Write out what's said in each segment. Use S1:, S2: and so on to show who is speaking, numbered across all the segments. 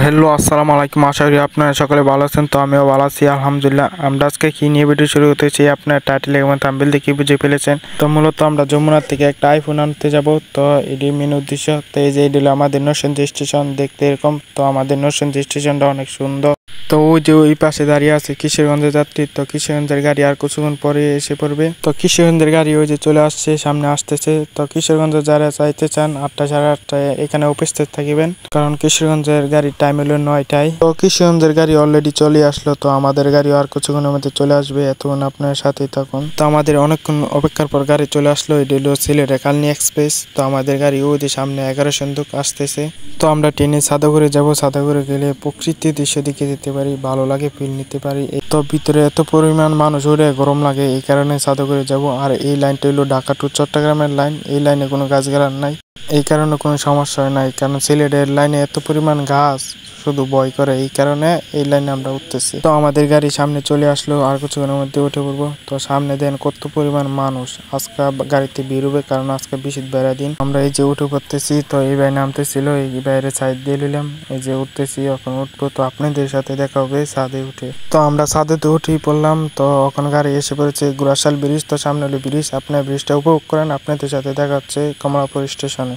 S1: Hello আসসালামু আলাইকুম। আশা করি আপনারা সকলে ভালো আছেন। তো আমিও ভালো আছি আলহামদুলিল্লাহ। আমরা আজকে কি নিয়ে ভিডিও শুরু করতেছি আপনার টাইটেল এবং থাম্বনেল দেখে বুঝে ফেলেছেন। তো মূলত আমরা যমুনা থেকে একটা আইফোন আনতে যাব। তো এটি মেন উদ্দেশ্য। তো এই যে এটি হলো আমাদের নরসিংদী স্টেশন, দেখতে এরকম। তো আমাদের নরসিংদী স্টেশনটা অনেক সুন্দর। তো ওই যে ওই পাশে দাঁড়িয়ে আছে কিশোরগঞ্জের যাত্রী। তো কিশোরগঞ্জের গাড়ি আর কিছুক্ষণ পরে এসে পড়বে। তো কিশোরগঞ্জের গাড়ি ওই যে চলে আসছে, সামনে আসতেছে। তো কিশোরগঞ্জে যারা চাইতে চান 8টা সাড়ে 8টায় এখানে উপস্থিত থাকবেন, কারণ কিশোরগঞ্জের গাড়ির টাইম হলো 9টায়। তো কিশোরগঞ্জের গাড়ি অলরেডি চলে আসলো। তো আমাদের গাড়ি আর কিছুক্ষণের মধ্যে চলে আসবে, এতক্ষণ আপনার সাথেই থাকুন। তো আমাদের অনেকক্ষণ অপেক্ষার পর গাড়ি চলে আসলো। এটি হলো সিলেটের কালনী এক্সপ্রেস। তো আমাদের গাড়ি ওই যে সামনে 11 সন্দুক আসতেছে। তো আমরা ট্রেনে সাদাগরে যাব। সাদাগরে গেলে প্রকৃতির দৃশ্য দিকে যেতে পারি, ভালো লাগে, ফিল নিতে পারি। তো ভিতরে এত পরিমাণ মানুষ উঠে গরম লাগে, এই কারণে সাদাগরে যাব। আর এই লাইনটা হলো ঢাকা টু চট্টগ্রামের লাইন। এই লাইনে কোনো গাছগাছালি নাই, এই কারণে কোনো সমস্যা হয় নাই। কারণ সিলেটের লাইনে এত পরিমাণ গাছ শুধু ভয় করে, এই কারণে এই লাইনে আমরা উঠতেছি। তো আমাদের গাড়ি সামনে চলে আসলো, আর কিছুক্ষণের মধ্যে উঠে পড়বো। তো সামনে দেন কত পরিমাণ মানুষ। আজকে গাড়িতে বের হবে, কারণ আজকে বিশেষ বেড়া দিন। আমরা এই যে উঠে পড়তেছি। তো এই ভাই নামতেছিল, এই বাইরে সাইড দিয়ে নিলাম। এই যে উঠতেছি, এখন উঠবো। তো আপনাদের সাথে দেখা হবে ছাদে উঠে। তো আমরা ছাদে তো উঠেই পড়লাম। তো এখন গাড়ি এসে পড়েছে গুরাশাল ব্রিজ। তো সামনে হলো ব্রিজ, আপনার ব্রিজটা উপভোগ করেন। আপনাদের সাথে দেখা হচ্ছে কমলাপুর স্টেশনে।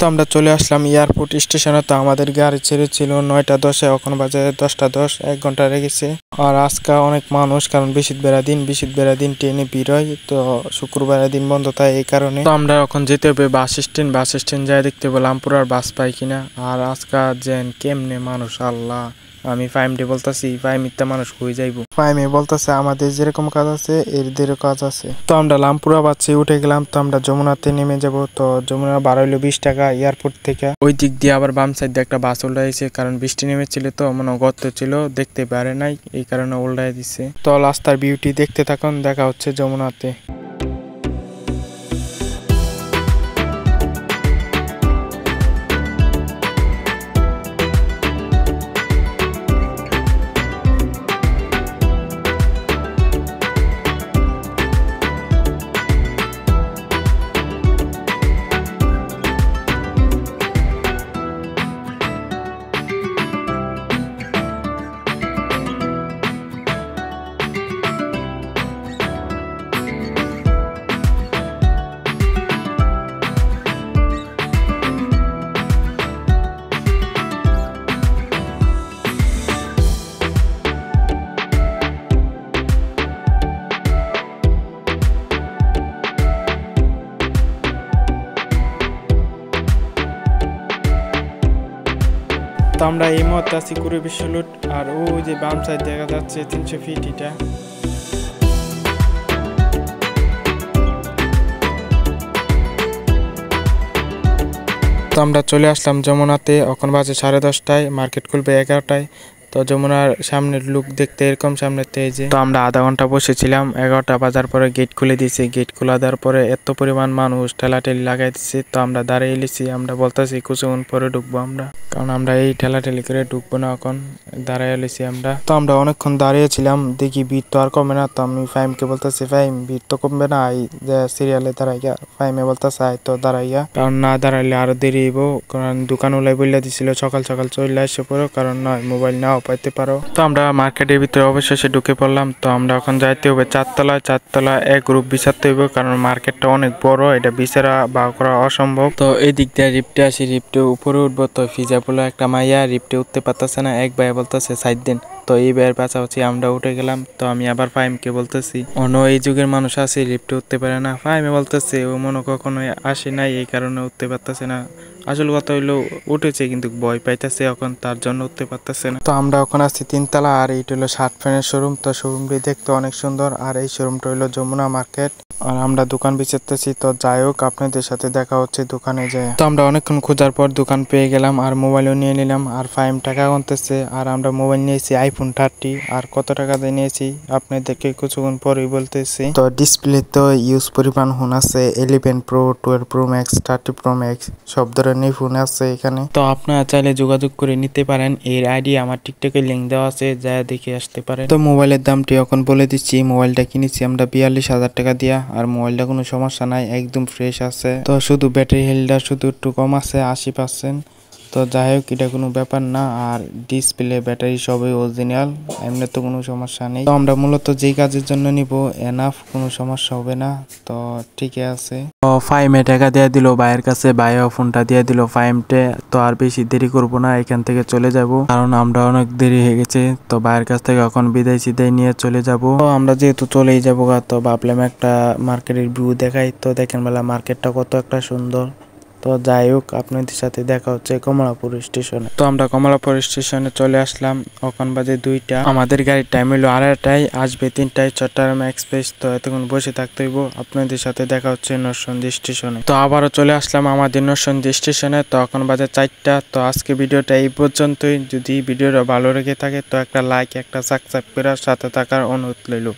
S1: তো আমরা চলে আসলাম এয়ারপোর্ট স্টেশনে। তো আমাদের গাড়ি ছেড়েছিল 9টা 10-এ, এখন বাজে 10টা 10, 1 ঘন্টা লেগেছে। আর আজকে অনেক মানুষ, কারণ বিশিত বেড়া দিন ট্রেনে ভিড় হয়। তো শুক্রবারের দিন বন্ধ থাকে, এই কারণে। তো আমরা এখন যেতে হবে বাস স্ট্যান্ড যায় দেখতে হবে লামপুরার বাস পাই কিনা। আর আজকে যেন কেমনে মানুষ, আল্লাহ। আমি ফাইমডে বলতেছি, ফাইমিতে মানুষ হয়ে যাইব। ফাইমে বলতেছে আমাদের যেরকম কাজ আছে এদেরও কাজ আছে। তো আমরা লামপুরা বাসে উঠে গেলাম। তো আমরা যমুনাতে নেমে যাব। তো যমুনা ভাড়া হইলো 20 টাকা এয়ারপোর্ট থেকে। ওই দিক দিয়ে আবার বাম সাইড দিয়ে একটা বাস উল্টাইছে, কারণ বৃষ্টি নেমেছিল। তো মনে গর্ত ছিল, দেখতে পারে নাই, এই কারণে উল্টাই দিছে। তো রাস্তার বিউটি দেখতে থাকুন, দেখা হচ্ছে যমুনাতে। তো আমরা এই মুহূর্তে আছি কুড়ি বিশ্বলুট। আর ও যে বাম সাইড দেখা যাচ্ছে 300 ফিট এটা। তো আমরা চলে আসলাম যমুনাতে, এখন বাজে 10:30টায়, মার্কেট খুলবে 11টায়। তো যমুনার সামনের লুক দেখতে এরকম, সামনেতে এই যে। তো আমরা আধা ঘন্টা বসেছিলাম, 11টা বাজার পরে গেট খুলে দিয়েছে। গেট খোলা দেওয়ার পরে এত পরিমাণ মানুষ ঠেলাঠেলি লাগাই দিচ্ছে। তো আমরা দাঁড়িয়ে এলেছি, আমরা বলতেছি কিছুক্ষণ পরে ঢুকবো আমরা, কারণ আমরা এই ঠেলাঠেলি করে ঢুকবো না, এখন দাঁড়িয়ে এলেছি আমরা। তো আমরা অনেকক্ষণ দাঁড়িয়েছিলাম, দেখি ভিড় তো আর কমে না। তো আমি ফাইমকে বলতেছি, ফাইম ভিড় তো কমবে না, এই সিরিয়ালে দাঁড়াইয়া। ফাইমে বলতেছে আয় তো দাঁড়াইয়া, কারণ না দাঁড়াইলে আরো দেরি হইব। কারণ দোকান ওলাই বললে দিছিল সকাল সকাল চলে আসে পড়ো, কারণ নয় মোবাইল নাও পাইতে পারো। তো আমরা মার্কেটের ভিতরে অবশেষে ঢুকে পড়লাম। তো আমরা এখন যাইতে হবে চারতলা এক গ্রুপ বিচারতে হইব, কারণ মার্কেটটা অনেক বড়, এটা বিচারা বা করা অসম্ভব। তো এই দিক দিয়ে রিফটে আসি, রিফটে উপরে উঠবো। তো ফিজা বলে একটা মাইয়া রিফটে উঠতে পারতেছে না, এক ভাই বলতেছে সাইড দিন। তো এই ভাইয়ের পাশাপাশি আমরা উঠে গেলাম। তো আমি আবার ফাইমকে বলতেছি, অন্য এই যুগের মানুষ আছে লিফটে উঠতে পারে না। ফাইমে বলতেছে ও মনে কখনো আসে নাই, এই কারণে উঠতে পারতেছে না। আসল কথা হইলো উঠেছে কিন্তু ভয় পাইতেছে, এখন তার জন্য উঠতে পারতেছে না। তো আমরা এখন আছি 3 তলা, আর এইটা হলো শার্ট প্যান্টের শোরুম। তো শোরুমটি দেখতে অনেক সুন্দর, আর এই শোরুমটা হলো যমুনা মার্কেট। আর আমরা দোকান বিচারতেছি। তো যাই হোক, আপনাদের সাথে দেখা হচ্ছে দোকানে যায়। তো আমরা অনেকক্ষণ খোঁজার পর দোকান পেয়ে গেলাম, আর মোবাইলও নিয়ে নিলাম। আর 5 টাকা গুনতেছে, আর আমরা মোবাইল নিয়েছি আইফোন 30। আর কত টাকা দিয়ে নিয়েছি আপনাদেরকে কিছুক্ষণ পরেই বলতেছি। তো ডিসপ্লে তো ইউজ পরিমাণ ফোন আছে, 11 pro, 12 pro max, 30 pro max, সব ধরনের ফোন আছে এখানে। তো আপনারা চাইলে যোগাযোগ করে নিতে পারেন। এর আইডি আমার টিকটকে লিঙ্ক দেওয়া আছে, যা দেখে আসতে পারেন। তো মোবাইলের দামটি এখন বলে দিচ্ছি। মোবাইলটা কিনেছি আমরা 42,000 টাকা দিয়া। আর মোবাইলটা কোনো সমস্যা নাই, একদম ফ্রেশ আছে। তো শুধু ব্যাটারি হেলটা শুধু একটু কম আছে, 80%। তো যাই হোক, এটা কোনো ব্যাপার না। আর ডিসপ্লে ব্যাটারি সবই অরিজিনাল, এমনি তো কোনো সমস্যা নেই। তো আমরা মূলত যেই কাজের জন্য নিব এনাফ, কোনো সমস্যা হবে না। তো ঠিকই আছে। তো 5 টাকা দিয়ে দিল ভাইয়ের কাছে, ভাইও ফোনটা দিয়ে দিল 5। তো আর বেশি দেরি করব না, এখান থেকে চলে যাব, কারণ আমরা অনেক দেরি হয়ে গেছে। তো ভাইয়ের কাছ থেকে এখন বিদায় সিদায় নিয়ে চলে যাব। তো আমরা যেহেতু চলেই যাবো, তো ভাবলাম একটা মার্কেটের ভিউ দেখাই। তো দেখেন বেলা মার্কেটটা কত একটা সুন্দর। তো যাই হোক, আপনাদের সাথে দেখা হচ্ছে কমলাপুর স্টেশনে। তো আমরা কমলাপুর স্টেশনে চলে আসলাম, এখন বাজে 2টা। আমাদের গাড়ির টাইম হলো 2:30, আসবে 3টায় চট্টগ্রাম এক্সপ্রেস। তো এতক্ষণ বসে থাকতে হইব। আপনাদের সাথে দেখা হচ্ছে নরসিংদী স্টেশনে। তো আবারও চলে আসলাম আমাদের নরসিংদী স্টেশনে। তো এখন বাজে 4টা। তো আজকে ভিডিওটা এই পর্যন্তই। যদি ভিডিওটা ভালো লেগে থাকে তো একটা লাইক, একটা সাবস্ক্রাইব করার সাথে থাকার অনুরোধ রইল।